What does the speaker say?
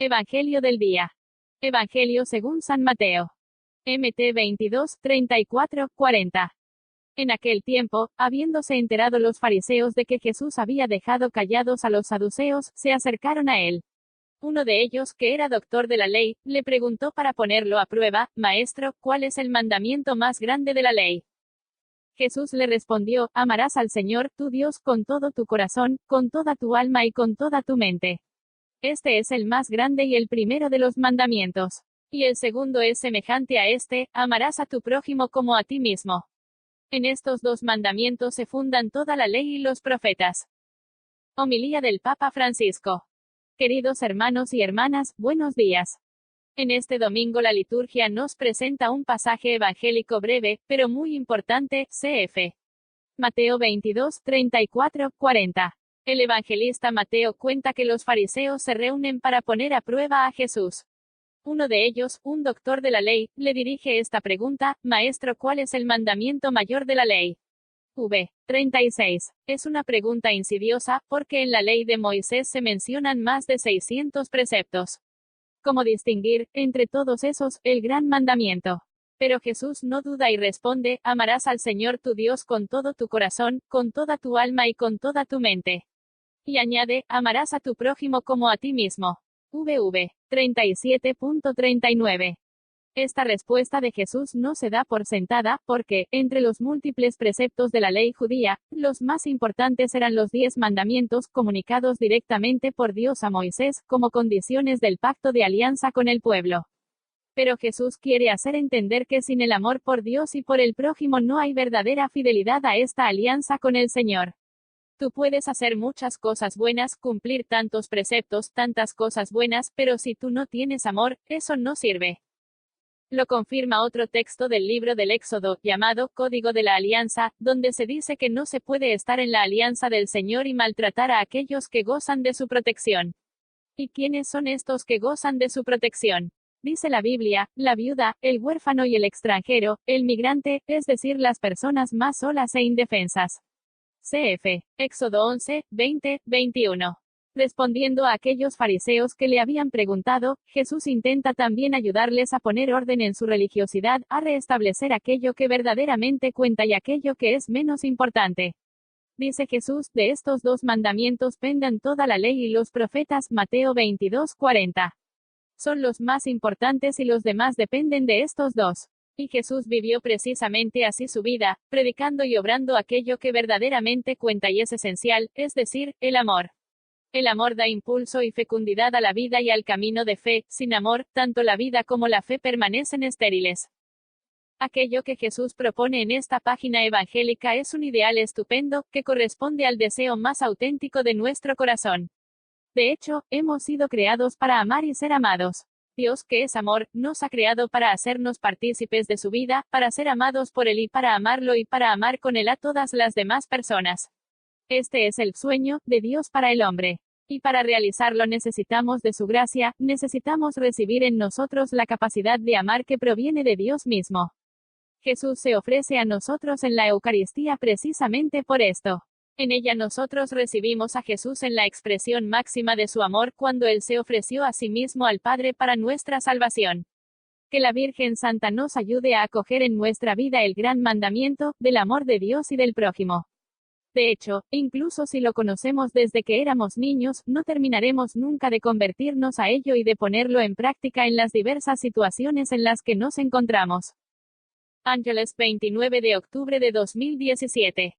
Evangelio del día. Evangelio según San Mateo. MT 22, 34, 40. En aquel tiempo, habiéndose enterado los fariseos de que Jesús había dejado callados a los saduceos, se acercaron a él. Uno de ellos, que era doctor de la ley, le preguntó para ponerlo a prueba: Maestro, ¿cuál es el mandamiento más grande de la ley? Jesús le respondió: Amarás al Señor, tu Dios, con todo tu corazón, con toda tu alma y con toda tu mente. Este es el más grande y el primero de los mandamientos. Y el segundo es semejante a este: amarás a tu prójimo como a ti mismo. En estos dos mandamientos se fundan toda la ley y los profetas. Homilía del Papa Francisco. Queridos hermanos y hermanas, buenos días. En este domingo la liturgia nos presenta un pasaje evangélico breve, pero muy importante, cf. Mateo 22, 34, 40. El evangelista Mateo cuenta que los fariseos se reúnen para poner a prueba a Jesús. Uno de ellos, un doctor de la ley, le dirige esta pregunta: Maestro, ¿cuál es el mandamiento mayor de la ley? 36. Es una pregunta insidiosa, porque en la ley de Moisés se mencionan más de 600 preceptos. ¿Cómo distinguir, entre todos esos, el gran mandamiento? Pero Jesús no duda y responde: amarás al Señor tu Dios con todo tu corazón, con toda tu alma y con toda tu mente. Y añade: amarás a tu prójimo como a ti mismo. 37.39. Esta respuesta de Jesús no se da por sentada, porque, entre los múltiples preceptos de la ley judía, los más importantes eran los 10 mandamientos comunicados directamente por Dios a Moisés, como condiciones del pacto de alianza con el pueblo. Pero Jesús quiere hacer entender que sin el amor por Dios y por el prójimo no hay verdadera fidelidad a esta alianza con el Señor. Tú puedes hacer muchas cosas buenas, cumplir tantos preceptos, tantas cosas buenas, pero si tú no tienes amor, eso no sirve. Lo confirma otro texto del libro del Éxodo, llamado Código de la Alianza, donde se dice que no se puede estar en la alianza del Señor y maltratar a aquellos que gozan de su protección. ¿Y quiénes son estos que gozan de su protección? Dice la Biblia: la viuda, el huérfano y el extranjero, el migrante, es decir, las personas más solas e indefensas. Cf. Éxodo 11, 20, 21. Respondiendo a aquellos fariseos que le habían preguntado, Jesús intenta también ayudarles a poner orden en su religiosidad, a restablecer aquello que verdaderamente cuenta y aquello que es menos importante. Dice Jesús: de estos dos mandamientos pendan toda la ley y los profetas. Mateo 22, 40. Son los más importantes y los demás dependen de estos dos. Y Jesús vivió precisamente así su vida, predicando y obrando aquello que verdaderamente cuenta y es esencial, es decir, el amor. El amor da impulso y fecundidad a la vida y al camino de fe. Sin amor, tanto la vida como la fe permanecen estériles. Aquello que Jesús propone en esta página evangélica es un ideal estupendo, que corresponde al deseo más auténtico de nuestro corazón. De hecho, hemos sido creados para amar y ser amados. Dios, que es amor, nos ha creado para hacernos partícipes de su vida, para ser amados por Él y para amarlo y para amar con Él a todas las demás personas. Este es el sueño de Dios para el hombre. Y para realizarlo necesitamos de su gracia, necesitamos recibir en nosotros la capacidad de amar que proviene de Dios mismo. Jesús se ofrece a nosotros en la Eucaristía precisamente por esto. En ella nosotros recibimos a Jesús en la expresión máxima de su amor, cuando Él se ofreció a sí mismo al Padre para nuestra salvación. Que la Virgen Santa nos ayude a acoger en nuestra vida el gran mandamiento, del amor de Dios y del prójimo. De hecho, incluso si lo conocemos desde que éramos niños, no terminaremos nunca de convertirnos a ello y de ponerlo en práctica en las diversas situaciones en las que nos encontramos. Ángeles, 29 de octubre de 2017.